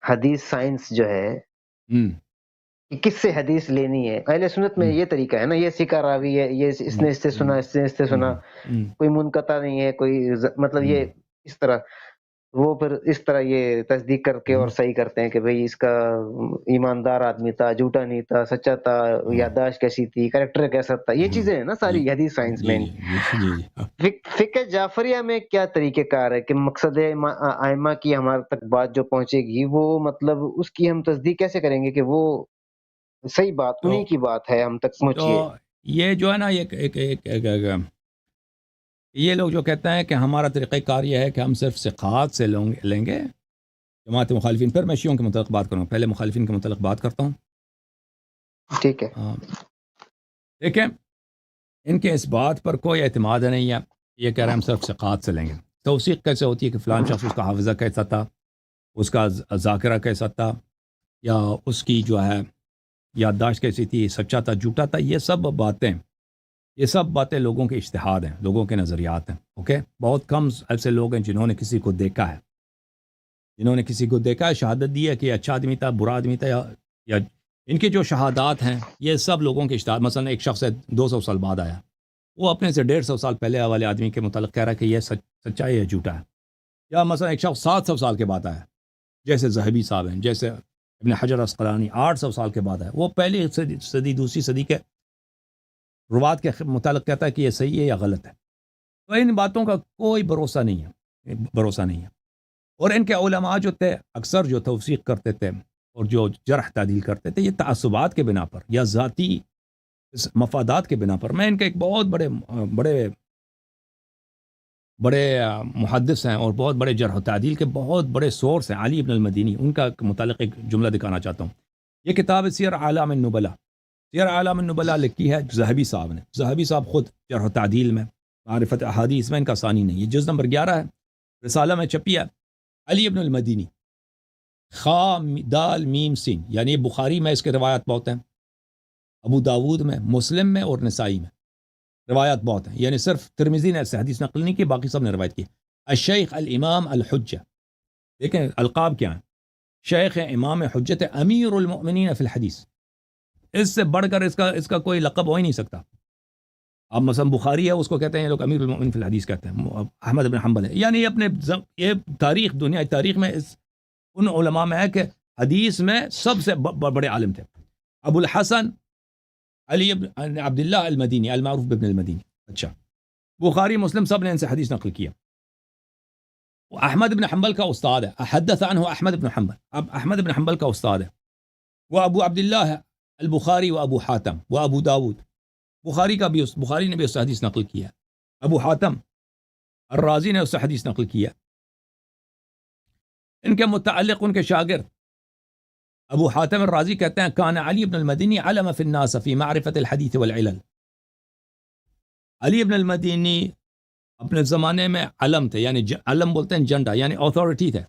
حدیث سائنس جو ہے کہ کس سے حدیث لینی ہے. اہل سنت میں یہ طریقہ ہے نا، یہ سکا راوی ہے، یہ اس نے اس سے سنا، اس نے اس سے سنا، کوئی منقطع نہیں ہے، کوئی مطلب یہ اس طرح وہ پھر اس طرح یہ تصدیق کر کے اور صحیح کرتے ہیں کہ بھئی اس کا ایماندار آدمی تھا، جھوٹا نہیں تھا، سچا تھا، یادداشت کیسی تھی، کریکٹر کیسا تھا. یہ چیزیں ہیں نا ساری حدیث سائنس میں. فقہ جعفریہ میں کیا طریقہ کار ہے کہ مقصد ائمہ کی ہمارے تک بات جو پہنچے گی وہ مطلب اس کی ہم تصدیق کیسے کریں گے کہ وہ صحیح بات انہی کی بات ہے ہم تک پہنچی ہے. یہ جو ہے نا یہ لوگ جو کہتے ہیں کہ ہمارا طریقہ کار یہ ہے کہ ہم صرف ثقات سے لیں گے جماعت مخالفین. پھر میں شیعوں کے متعلق بات کروں گا، پہلے مخالفین کے متعلق بات کرتا ہوں. ٹھیک ہے. دیکھیں ان کے اس بات پر کوئی اعتماد نہیں ہے. یہ کہہ رہے ہیں ہم صرف ثقات سے لیں گے. توثیق کیسے ہوتی ہے کہ فلان شخص اس کا حافظہ کیسا تھا، اس کا ذاکرہ کیسا تھا، یا اس کی جو ہے یادداشت کیسی تھی، سچا تھا، جھوٹا تھا. یہ سب باتیں لوگوں کے اجتہاد ہیں، لوگوں کے نظریات ہیں. اوکے، بہت کم ایسے لوگ ہیں جنہوں نے کسی کو دیکھا ہے، شہادت دی ہے کہ اچھا آدمی تھا، برا آدمی تھا، یا ان کے جو شہادات ہیں یہ سب لوگوں کے اجتہاد. مثلا ایک شخص ہے 200 سال بعد آیا، وہ اپنے سے 150 سال پہلے والے آدمی کے متعلق کہہ رہا ہے کہ یہ سچا ہے یا جھوٹا ہے. یا مثلا ایک شخص 700 سال کے بعد آیا، جیسے ذہبی صاحب ہیں، جیسے ابن حجر عسقلانی 800 سال کے بعد آیا. وہ پہلی صدی دوسری صدی کے روات کے متعلق کہتا ہے کہ یہ صحیح ہے یا غلط ہے. تو ان باتوں کا کوئی بھروسہ نہیں ہے. اور ان کے علماء جو تھے اکثر جو توثیق کرتے تھے اور جو جرح تعدیل کرتے تھے، یہ تعصبات کے بنا پر یا ذاتی مفادات کے بنا پر. میں ان کے ایک بہت بڑے محدث ہیں اور بہت بڑے جرح و تعدیل کے بہت بڑے سورس ہیں، علی ابن المدینی. ان کا متعلق ایک جملہ دکھانا چاہتا ہوں. یہ کتاب سیر اعلام النبلاء لکھی ہے ذہبی صاحب نے. ذہبی صاحب خود جرح و تعدیل میں، معرفت احادیث میں ان کا ثانی نہیں. یہ جز نمبر 11 ہے، رسالہ میں چھپی ہے. علی ابن المدینی، خا دال میم سین، یعنی بخاری میں اس کے روایات بہت ہیں، ابو داود میں، مسلم میں اور نسائی میں روایات بہت ہیں. یعنی صرف ترمذی نے ایسے حدیث نقل نہیں کی، باقی سب نے روایت کی. الشیخ الامام الحجہ، دیکھیں القاب کیا ہیں، شیخ امام حجت امیر المؤمنین فی الحدیث. اس سے بڑھ کر اس کا کوئی لقب ہو ہی نہیں سکتا. اب مثلا بخاری ہے، اس کو کہتے ہیں یہ لوگ امیر المؤمنین فی الحدیث کہتے ہیں. احمد بن حنبل ہے، یعنی یہ تاریخ، دنیا تاریخ میں ان علماء میں ہے کہ حدیث میں سب سے بڑے عالم تھے. ابو الحسن علی بن عبداللہ المدینی المعروف بن المدینی. اچھا، بخاری مسلم سب نے ان سے حدیث نقل کیا. احمد بن حنبل کا استاد ہے، حدث عنہ احمد بن حنبل. اب احمد بن حنبل کا استاد ہے وہ ابو عبداللہ ہے البخاری و ابو حاتم و ابو داود. بخاری نے بھی اس سے حدیث نقل کیا. ابو حاتم الرازی نے اس سے حدیث نقل کیا. ان کے متعلق ان کے شاگرد ابو حاتم الرازی کہتے ہیں کان علی بن المدینی علم فی الناس فی معرفت الحدیث والعلل. علی بن المدینی اپنے زمانے میں علم تھے، یعنی علم بولتے ہیں جنڈا، یعنی اتھارٹی تھے،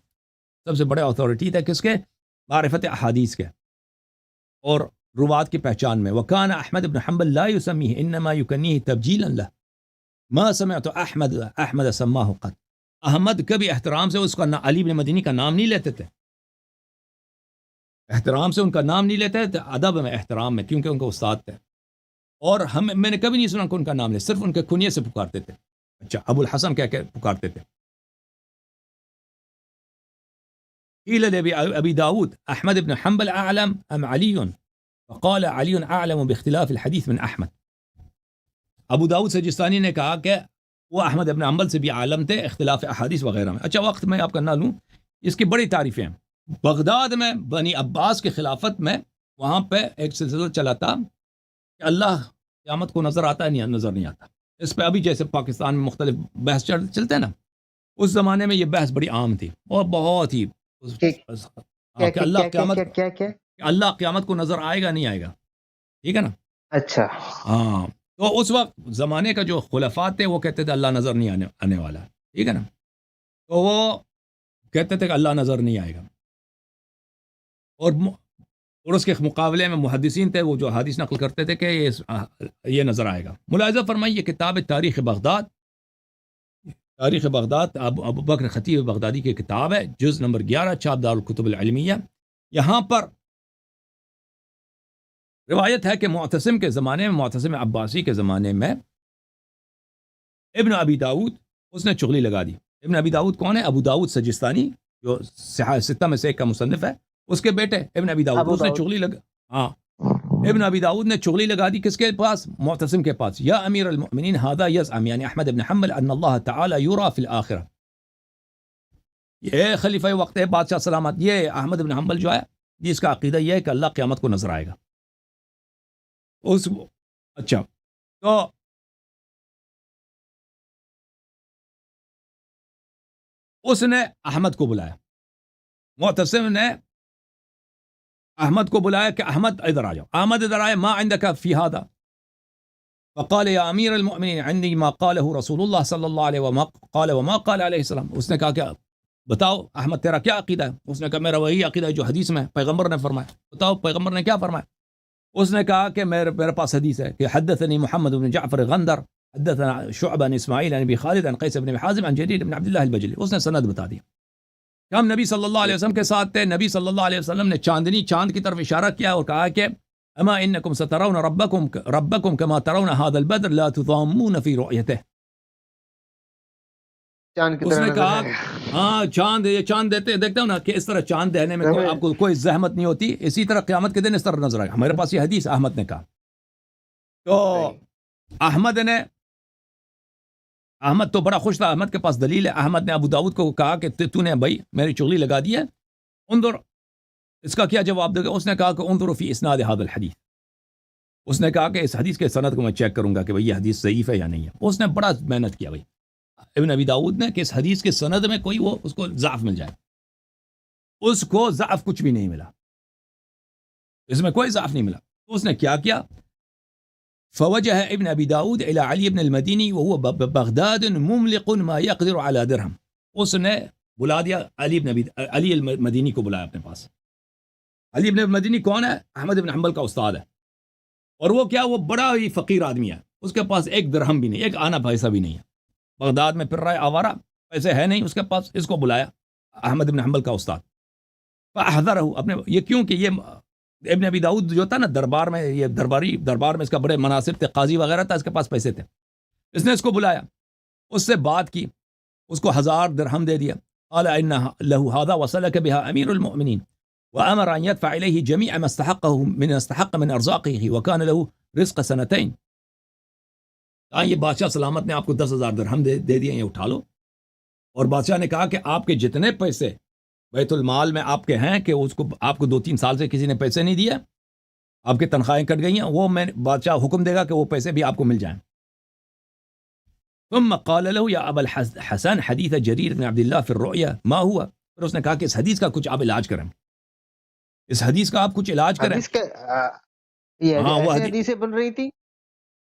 سب سے بڑے اتھارٹی تھے کس کے؟ معرفت احادیث کے اور روات کی پہچان میں. وکان احمد بن حنبل لا یسمیہ انما یکنیہ تبجیلا لہ ما سمعت احمد سماہ قط. احمد کبھی احترام سے اس کا علی بن مدینی کا نام نہیں لیتے تھے، احترام سے ان کا نام نہیں لیتے تھے، ادب میں، احترام میں، کیونکہ ان کے استاد تھے. اور میں نے کبھی نہیں سنا کہ ان کا نام لے، صرف ان کے کنیے سے پکارتے تھے. اچھا، ابو الحسن کہہ کے پکارتے تھے. قیل لابی داود احمد بن حنبل اعلم ام علی؟ فقال علی اعلم باختلاف الحدیث من احمد. ابو داود سجستانی نے کہا کہ وہ احمد بن حنبل سے بھی عالم تھے اختلاف احادیث وغیرہ میں. اچھا، وقت میں آپ کا نہ لوں، اس کی بڑی تعریفیں ہیں. بغداد میں بنی عباس کی خلافت میں وہاں پہ ایک سلسلہ چلا تھا کہ اللہ قیامت کو نظر آتا ہے یا نظر نہیں آتا. اس پہ ابھی جیسے پاکستان میں مختلف بحث چلتے ہیں نا، اس زمانے میں یہ بحث بڑی عام تھی اور بہت ہی کہ اللہ قیامت کو نظر آئے گا نہیں آئے گا. ٹھیک ہے نا؟ اچھا، ہاں. تو اس وقت زمانے کا جو خلفاء تھے وہ کہتے تھے اللہ نظر نہیں آنے والا. ٹھیک ہے نا؟ تو وہ کہتے تھے کہ اللہ نظر نہیں آئے گا. اور اس کے مقابلے میں محدثین تھے وہ جو حدیث نقل کرتے تھے کہ یہ نظر آئے گا. ملاحظہ فرمائیے کتاب تاریخ بغداد تاریخ بغداد ابو بکر خطیب بغدادی کی کتاب ہے، جز نمبر 11، چھاپ دارالکتب العلمیہ۔ یہاں پر روایت ہے کہ معتصم کے زمانے میں، معتصم عباسی کے زمانے میں، ابن ابی داود اس نے چغلی لگا دی۔ ابن ابی داود کون ہے؟ ابو داود سجستانی، جو ستہ میں سے ایک کا مصنف ہے، اس کے بیٹے ابن ابی داود، اس نے چغلی لگا، ابن ابی داود نے چغلی لگا دی کس کے پاس؟ معتصم کے پاس۔ یا امیر المؤمنین هذا يزعم، یعنی احمد بن حنبل، ان اللہ تعالی یرا فی الآخرہ، یہ خلیفہ وقت ہے، بادشاہ سلامت، یہ احمد بن حنبل جو ہے، جس کا عقیدہ یہ ہے کہ اللہ قیامت کو نظر آئے گا۔ اچھا، تو اس نے احمد کو بلایا، معتصم نے احمد کو بلایا کہ احمد ادھر آ جاؤ۔ احمد ادھر آئے، ما عندك في هذا؟ فقال يا امیر المؤمنین عندي ما قاله رسول اللہ صلی اللہ علیہ وما قال علیہ السلام۔ اس نے کہا کہ بتاؤ احمد تیرا کیا عقیدہ ہے؟ اس نے کہا میرا وہی عقیدہ ہے جو حدیث میں پیغمبر نے فرمایا۔ بتاؤ پیغمبر نے کیا فرمایا؟ اس نے کہا کہ میرے پاس حدیث ہے کہ حدثني محمد بن جعفر غندر حدثنا شعبہ عن اسماعیل عن ابی خالد عن قیس بن حازم عن جریر بن عبداللہ البجلی۔ اس نے سند بتا دی کہ ہم نبی صلی اللہ علیہ وسلم کے ساتھ تھے، نبی صلی اللہ علیہ وسلم نے چاند کی طرف اشارہ کیا اور کہا کہ اما انکم سترون ربکم کما ترون هذا البدر لا تضامون فی رؤیته۔ اس نے کہا ہاں چاند، یہ چاند دیکھتے ہو نا کہ اس طرح چاند دینے میں آپ کو کوئی زحمت نہیں ہوتی، اسی طرح قیامت کے دن اس طرح نظر آئے گا۔ ہمارے پاس یہ حدیث احمد نے کہا۔ تو احمد تو بڑا خوش تھا، احمد کے پاس دلیل ہے۔ احمد نے ابو داود کو کہا کہ تو نے بھائی میری چغلی لگا دی ہے، انظر اس کا کیا جواب دے گا؟ اس نے کہا کہ انظر فی اسناد هذا الحدیث، اس نے کہا کہ اس حدیث کے سند کو میں چیک کروں گا کہ بھئی یہ حدیث ضعیف ہے یا نہیں ہے۔ اس نے بڑا محنت کیا بھائی ابن ابی داود نے کہ اس حدیث کے سند میں کوئی وہ اس کو ضعف مل جائے، اس کو ضعف کچھ بھی نہیں ملا، اس میں کوئی ضعف نہیں ملا۔ تو اس نے کیا کیا؟ فوجہ ابن ابی داود الى علی ابن المدینی وهو بغداد مملق ما يقدر على درہم، اس نے بلا دیا علی المدینی کو بلایا اپنے پاس۔ علی ابن المدینی کون ہے؟ احمد بن حنبل کا استاد ہے، اور وہ کیا، وہ بڑا ہی فقیر آدمی ہے، اس کے پاس ایک درہم بھی نہیں، ایک آنا پیسہ بھی نہیں ہے، بغداد میں پھر رہا ہے آوارہ، پیسے ہے نہیں اس کے پاس۔ اس کو بلایا احمد بن حنبل کا استاد، فاحضرہ اپنے، یہ کیوں کہ یہ ابن ابی داؤد جو تھا نا دربار میں، یہ دربار میں اس کا بڑے مناصب تھے، قاضی وغیرہ تھا، اس کے پاس پیسے تھے، اس نے اس کو بلایا، اس سے بات کی، اس کو 1000 درہم دے دیا۔ قال ان له هذا وصلك بها امیر المؤمنین وامر ان يدفع اليه جميع ما استحق من ارزاقه وكان له رزق سنتين۔ یہ بادشاہ سلامت نے آپ کو 10,000 درہم دے دیے، یہ اٹھا لو۔ اور بادشاہ نے کہا کہ آپ کے جتنے پیسے بیت المال میں آپ کے ہیں کہ اس کو آپ کو 2-3 سال سے کسی نے پیسے نہیں دیے، آپ کی تنخواہیں کٹ گئی ہیں، وہ میں بادشاہ حکم دے گا کہ وہ پیسے بھی آپ کو مل جائیں۔ ثم قال له یا ابا الحسن حدیث جریر بن عبداللہ فی الرؤیا ما ہوا، پھر اس نے کہا کہ اس حدیث کا کچھ آپ علاج کریں، اس حدیث کا آپ کچھ علاج کریں۔ ہاں وہ حدیثیں بن رہی تھی،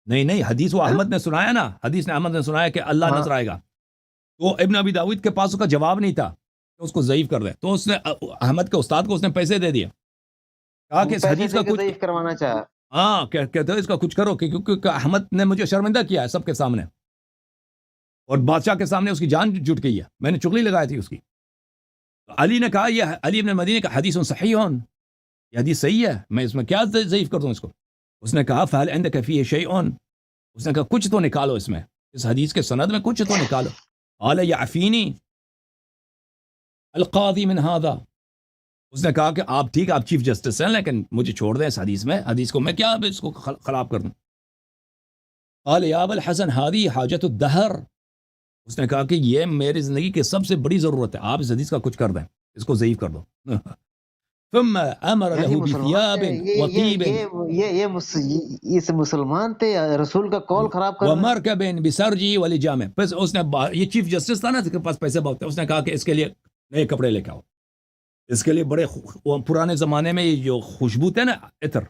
نہیں حدیث وہ احمد نے سنایا نا، حدیث نے احمد نے سنایا کہ اللہ نظر آئے گا، تو ابن ابی داود کے پاس اس کا جواب نہیں تھا کہ اس کو ضعیف کر دے، تو اس نے احمد کے استاد کو اس نے پیسے دے دیے، کہا کہ اس حدیث کا کچھ ضعیف کروانا چاہا، ہاں کہتے اس کا کچھ کرو، کیونکہ احمد نے مجھے شرمندہ کیا ہے سب کے سامنے، اور بادشاہ کے سامنے اس کی جان جٹ گئی ہے، میں نے چغلی لگائی تھی اس کی۔ علی نے کہا یہ علی ابن المدینی کا حدیث صحیح ہون، یہ حدیث صحیح ہے، میں اس میں کیا ضعیف کر دوں اس کو؟ اس نے کہا فہل عندک فیہ شیء، اس نے کہا کچھ تو نکالو اس میں، اس حدیث کے سند میں کچھ تو نکالو۔ قال یعفینی القاضی من هذا، اس نے کہا کہ آپ ٹھیک، آپ چیف جسٹس ہیں، لیکن مجھے چھوڑ دیں اس حدیث کو، میں کیا اس کو خراب کر دوں۔ قال یا ابا الحسن هذه حاجت الدہر، اس نے کہا کہ یہ میری زندگی کی سب سے بڑی ضرورت ہے، آپ اس حدیث کا کچھ کر دیں، اس کو ضعیف کر دو۔ ثم امر له بثياب وطيب، یہ مسلمان تھے، رسول کا قول خراب کر رہے ہیں، ومركب بسرجه ولجام، بس اس نے، یہ چیف جسٹس تھا نا، اس کے پاس پیسے بہت تھے، اس نے کہا کہ اس کے لیے نئے کپڑے لے کے آؤ، اس کے لیے بڑے پرانے زمانے میں یہ جو خوشبو تھے نا، عطر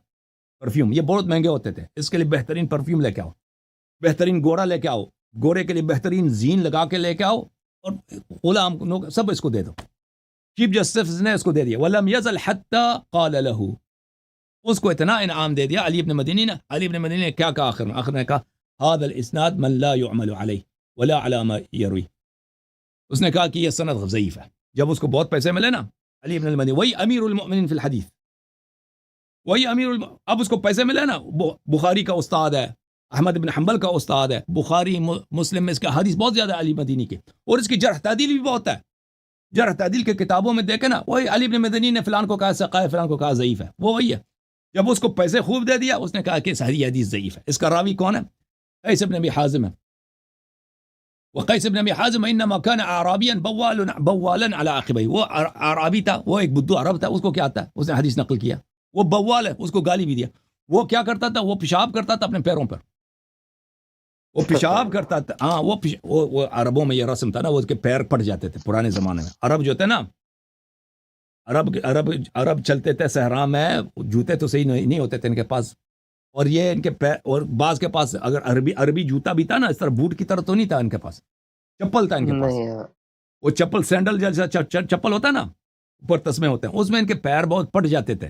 پرفیوم، یہ بہت مہنگے ہوتے تھے، اس کے لیے بہترین پرفیوم لے کے آؤ، بہترین گوڑا لے کے آؤ، گورے کے لیے بہترین زین لگا کے لے کے آؤ، اور غلام سب اس کو دے دو۔ چیف جسٹس نے اس کو دے دیا۔ ولم یزل حتی قال له، اس کو اتنا انعام دے دیا علی ابن مدینی نے۔ علی ابن مدینی نے کیا کہا آخر میں؟ آخر میں کہا هذا الاسناد من لا يعمل عليه ولا على ما يروي، اس نے کہا کہ یہ سند ضعیف ہے. جب اس کو بہت پیسے ملے نا علی ابن المدینی, وہی امیر المؤمنین فی الحدیث, وہی اب اس کو پیسے ملے نا, بخاری کا استاد ہے, احمد بن حنبل کا استاد ہے, بخاری مسلم میں اس کا حدیث بہت زیادہ علی مدینی کے, اور اس کی جرح تعدیل بھی بہت ہے. جرح تعدیل کے کتابوں میں دیکھیں نا, وہی علی بن مدینی نے فلان کو کہا ثقہ ہے, فلان کو کہا ضعیف ہے, وہ وہی ہے. جب اس کو پیسے خوب دے دیا, اس نے کہا کہ صحیح حدیث ضعیف ہے. اس کا راوی کون ہے؟ قیس بن ابی حازم ہے. وقیس بن ابی حازم انما كان اعرابيا بوالا على عقبيه, وہ اعرابی تھا, وہ ایک بدو عرب تھا. اس کو کیا آتا ہے؟ اس نے حدیث نقل کیا. وہ بوال ہے, اس کو گالی بھی دیا. وہ کیا کرتا تھا؟ وہ پیشاب کرتا تھا اپنے پیروں پر, وہ پیشاب کرتا تھا. ہاں, وہ عربوں میں یہ رسم تھا نا, وہ اس کے پیر پڑ جاتے تھے پرانے زمانے میں. عرب جو تھے نا, عرب چلتے تھے صحرا میں, جوتے تو صحیح نہیں ہوتے تھے ان کے پاس, اور یہ ان کے پیر, اور بعض کے پاس اگر عربی جوتا بھی تھا نا, اس طرح بوٹ کی طرح تو نہیں تھا ان کے پاس, چپل تھا ان کے پاس. وہ چپل سینڈل جیسا چپل ہوتا نا, اوپر تسمے ہوتے ہیں, اس میں ان کے پیر بہت پٹ جاتے تھے.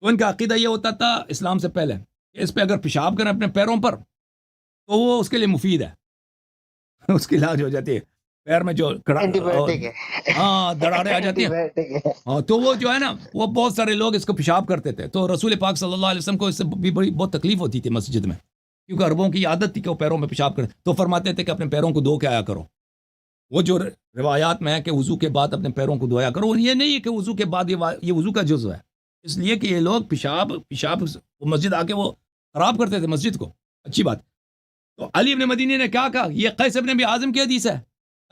تو ان کا عقیدہ یہ ہوتا تھا اسلام سے پہلے کہ اس پہ اگر پیشاب کریں اپنے پیروں پر تو وہ اس کے لیے مفید ہے, اس کی علاج ہو جاتی ہے. پیر میں جو ہاں دراڑیں آ جاتی ہیں, ہاں, تو وہ جو ہے نا, وہ بہت سارے لوگ اس کو پیشاب کرتے تھے. تو رسول پاک صلی اللہ علیہ وسلم کو اس سے بھی بہت تکلیف ہوتی تھی مسجد میں, کیونکہ عربوں کی عادت تھی کہ وہ پیروں میں پیشاب کریں. تو فرماتے تھے کہ اپنے پیروں کو دھو کے آیا کرو. وہ جو روایات میں ہے کہ وضو کے بعد اپنے پیروں کو دھویا کرو, یہ نہیں ہے کہ وضو کے بعد یہ وضو کا جزو ہے, اس لیے کہ یہ لوگ پیشاب مسجد آ کے وہ خراب کرتے تھے مسجد کو. اچھی بات. تو علی ابن مدینی نے کیا کہا, یہ قیس ابن ابی حازم کی حدیث ہے.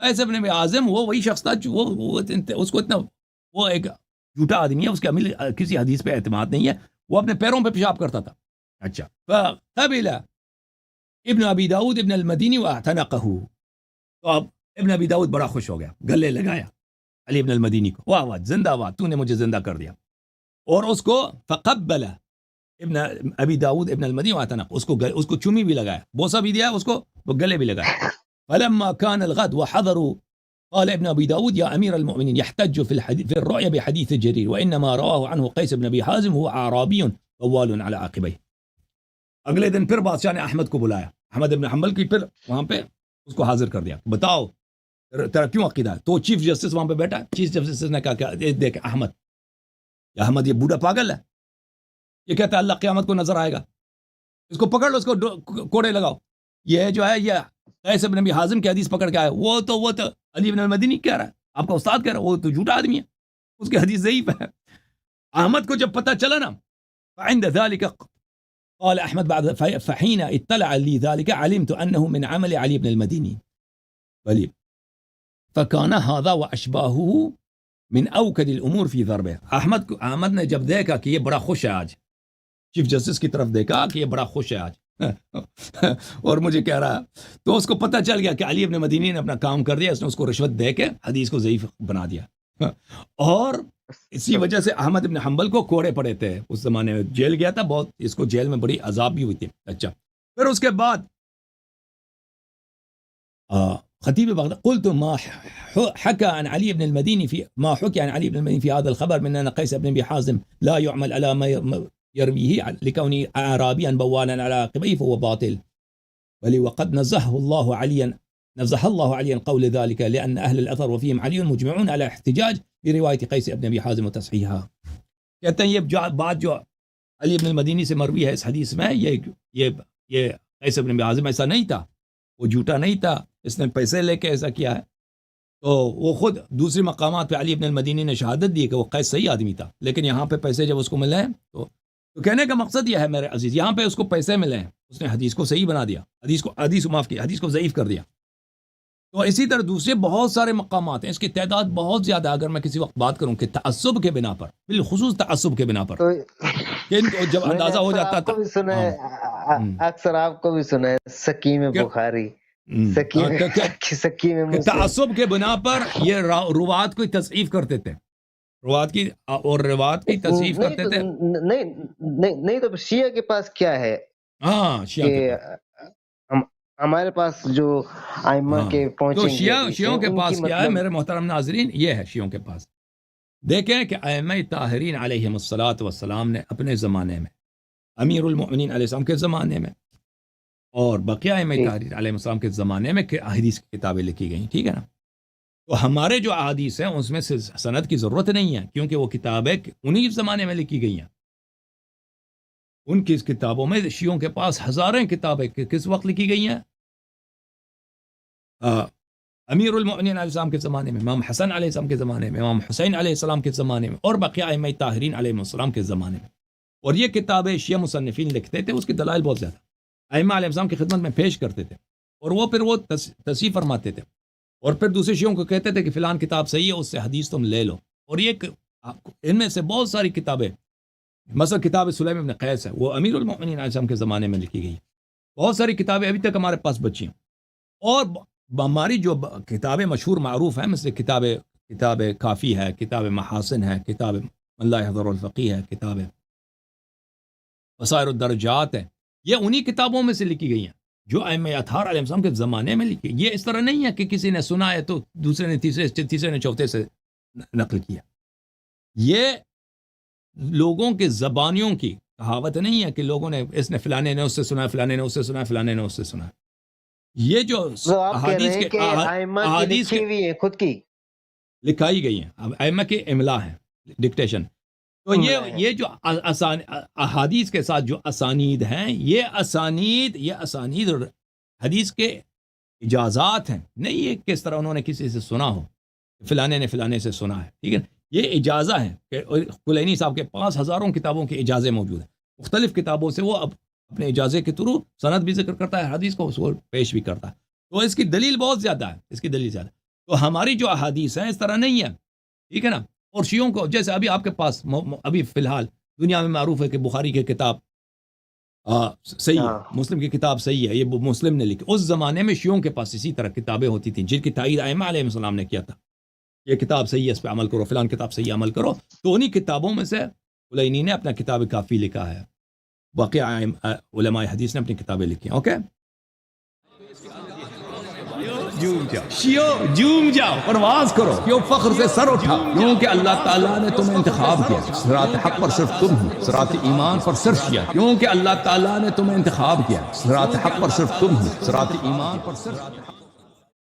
قیس ابن ابی حازم وہ وہی شخص تھا, وہ اس کو اتنا, وہ ایک جھوٹا آدمی ہے, اس کے کسی حدیث پہ اعتماد نہیں ہے, وہ اپنے پیروں پہ پیشاب کرتا تھا. اچھا, فقبل ابن ابی داؤد ابن المدینی واعتنقہ. تو اب ابن ابی داؤد بڑا خوش ہو گیا, گلے لگایا علی ابن المدینی کو, واہ واہ, زندہ باد, تو نے مجھے زندہ کر دیا. اور اس کو فقبل ابن ابی داؤد ابن المدینی واعتنق, اس کو چومی بھی لگایا, بوسہ بھی دیا اس کو, وہ گلے بھی لگایا. فلما كان الغد وحضروا قال ابن ابي داود يا امير المؤمنين يحتج في الرؤيا بحديث جرير وانما رواه عنه قيس بن ابي حازم هو اعرابي بوال على عقبيه. اگلے دن پھر بادشاہ نے احمد کو بلایا, احمد بن حنبل کی, پھر وہاں پہ اس کو حاضر کر دیا. بتاؤ تیرا کیوں عقیدہ ہے؟ تو چیف جسٹس وہاں پہ بیٹھا, چیف جسٹس نے کہا کہ دیکھ احمد یہ بوڑھا پاگل ہے, یہ کہتا ہے اللہ قیامت کو نظر آئے گا, اس کو پکڑ لو, اس کو کوڑے لگاؤ. یہ جو ہے یہ قیس ابن ابی حازم کی حدیث پکڑ کے آیا, وہ تو علی ابن المدینی کہہ رہا ہے, آپ کا استاد کہہ رہا ہے, وہ تو جھوٹا آدمی ہے, اس کی حدیث ضعیف ہے. احمد کو جب پتہ چلا نا, فعند ذلك قال احمد بعد فحين اطلع لي ذلك علمت انه من عمل علي بن المديني بل فكان هذا واشباهه من اوكد الامور في ضربه. احمد نے جب دیکھا کہ یہ بڑا خوش ہے آج, چیف جسٹس کی طرف دیکھا کہ یہ بڑا خوش ہے آج اور مجھے کہہ رہا ہے, تو اس کو پتہ چل گیا کہ علی ابن مدینی نے اپنا کام کر دیا, اس نے اس کو رشوت دے کے حدیث کو ضعیف بنا دیا. اور اسی وجہ سے احمد ابن حنبل کو کوڑے پڑے تھے اس زمانے میں, جیل گیا تھا بہت, اس کو جیل میں بڑی عذاب بھی ہوئی تھی. اچھا, پھر اس کے بعد خطیب بغداد قلت ما حكى عن علي بن المديني في هذا الخبر من ان قيس بن ابي حازم لا يعمل على ما يرويه لكونه اعرابيا بوالا على عقبيه فهو باطل, بل وقد نزه الله عليا قول ذلك لان اهل الاثر وفيهم علي مجمعون على احتجاج بروايه قيس بن ابي حازم وتصحيحها. کہتے ہیں یہ بات جو علی ابن المدینی سے مروی ہے اس حدیث میں, یہ قیس بن ابی حازم ایسا نہیں تھا, وہ جھوٹا نہیں تھا, اس نے پیسے لے کے ایسا کیا ہے. تو وہ خود دوسری مقامات پہ علی ابن المدینی نے شہادت دی کہ وہ قیس صحیح آدمی تھا, لیکن یہاں پہ پیسے جب اس کو ملے ہیں تو کہنے کا مقصد یہ ہے میرے عزیز, یہاں پہ اس کو پیسے ملے ہیں, اس نے حدیث کو صحیح بنا دیا, حدیث کو ضعیف کر دیا. تو اسی طرح دوسرے بہت سارے مقامات ہیں, اس کی تعداد بہت زیادہ. اگر میں کسی وقت بات کروں کہ تعصب کے بنا پر, بالخصوص تعصب کے بنا پر, جب اندازہ ہو جاتا تھا, اکثر آپ کو بھی سنا ہے سکیم بخاری, تعصب کے بنا پر یہ روات کو تضعیف کرتے تھے, روات کی تصحیح کرتے تھے. نہیں تو شیعہ کے پاس کیا ہے, ہاں شیعہ ہمارے پاس جو ائمہ کے پہنچیں گے, شیعوں کے پاس کیا ہے میرے محترم ناظرین, یہ ہے شیعوں کے پاس. دیکھیں کہ ائمہ طاہرین علیہم الصلاۃ والسلام نے اپنے زمانے میں, امیر المؤمنین علیہ السلام کے زمانے میں, اور بقیہ ائمہ طاہرین علیہ السلام کے زمانے میں کہ حدیث کی کتابیں لکھی گئیں, ٹھیک ہے نا. تو ہمارے جو احادیث ہیں اس میں سے سند کی ضرورت نہیں ہے، کیونکہ وہ کتابیں انہی زمانے میں لکھی گئی ہیں۔ ان کی کتابوں میں شیعوں کے پاس ہزاریں کتابیں کس وقت لکھی گئی ہیں؟ امیر المؤمنین علیہ السلام کے زمانے میں، امام حسن علیہ السلام کے زمانے میں، امام حسین علیہ السلام کے زمانے میں، اور بقیہ ائمہ طاہرین علیہ السلام کے زمانے میں۔ اور یہ کتابیں شیعہ مصنفین لکھتے تھے، اس کی دلائل بہت زیادہ ائمہ علیہ السلام کی خدمت میں پیش کرتے تھے، اور وہ پھر تصحیح فرماتے تھے، اور پھر دوسرے شیعوں کو کہتے تھے کہ فلان کتاب صحیح ہے، اس سے حدیث تم لے لو۔ اور یہ ان میں سے بہت ساری کتابیں، مثلا کتاب سلیم ابن قیس ہے، وہ امیر المؤمنین علیہ السلام کے زمانے میں لکھی گئی۔ بہت ساری کتابیں ابھی تک ہمارے پاس بچی ہیں، اور ہماری جو کتابیں مشہور معروف ہیں، مثل کتاب کافی ہے، کتاب محاسن ہے، کتاب من لا يحضر الفقیہ ہے، کتاب بصائر الدرجات ہے، یہ انہی کتابوں میں سے لکھی گئی ہیں جو ائمہ اطہار علیہ السلام کے زمانے میں لکھی۔ یہ اس طرح نہیں ہے کہ کسی نے سنا ہے تو دوسرے نے تیسرے نے چوتھے سے نقل کیا۔ یہ لوگوں کے زبانیوں کی کہاوت نہیں ہے کہ لوگوں نے، اس نے فلانے نے اس سے سنا، فلانے نے اس سے سنا، فلانے نے اس سے سنا۔ یہ جو احادیث کے خود کی لکھائی گئی ہیں، ائمہ کے املا ہیں، ڈکٹیشن۔ تو یہ جو احادیث کے ساتھ جو اسانید ہیں، یہ اسانید حدیث کے اجازات ہیں، نہیں یہ کس طرح انہوں نے کسی سے سنا ہو، فلانے نے فلانے سے سنا ہے، ٹھیک ہے۔ یہ اجازہ ہے کہ کلینی صاحب کے پاس ہزاروں کتابوں کے اجازے موجود ہیں، مختلف کتابوں سے وہ اب اپنے اجازے کے تھرو سند بھی ذکر کرتا ہے، حدیث کو اصول پیش بھی کرتا ہے، تو اس کی دلیل بہت زیادہ ہے، اس کی دلیل زیادہ۔ تو ہماری جو احادیث ہیں اس طرح نہیں ہے، ٹھیک ہے نا۔ اور شیعوں کو، جیسے ابھی آپ کے پاس ابھی فی الحال دنیا میں معروف ہے کہ بخاری کی کتاب صحیح ہے، مسلم کی کتاب صحیح ہے، یہ مسلم نے لکھی۔ اس زمانے میں شیعوں کے پاس اسی طرح کتابیں ہوتی تھیں جن کی تائید ائمہ علیہ السلام نے کیا تھا، یہ کتاب صحیح ہے، اس پہ عمل کرو، فلان کتاب صحیح ہے، عمل کرو۔ تو انہی کتابوں میں سے کلینی نے اپنا کتاب کافی لکھا ہے، باقی علماء حدیث نے اپنی کتابیں لکھی ہیں۔ اوکے، جوم جاؤ، پرواز کرو، کیوں فخر سے سر اٹھا، کیونکہ اللہ تعالیٰ نے تمہیں انتخاب کیا، صراط حق پر صرف تم ہو، صراط ایمان پر صرف کیا، کیونکہ اللہ تعالیٰ نے تمہیں انتخاب کیا، صراط حق پر صرف تم ہو، صراط ایمان پر صرف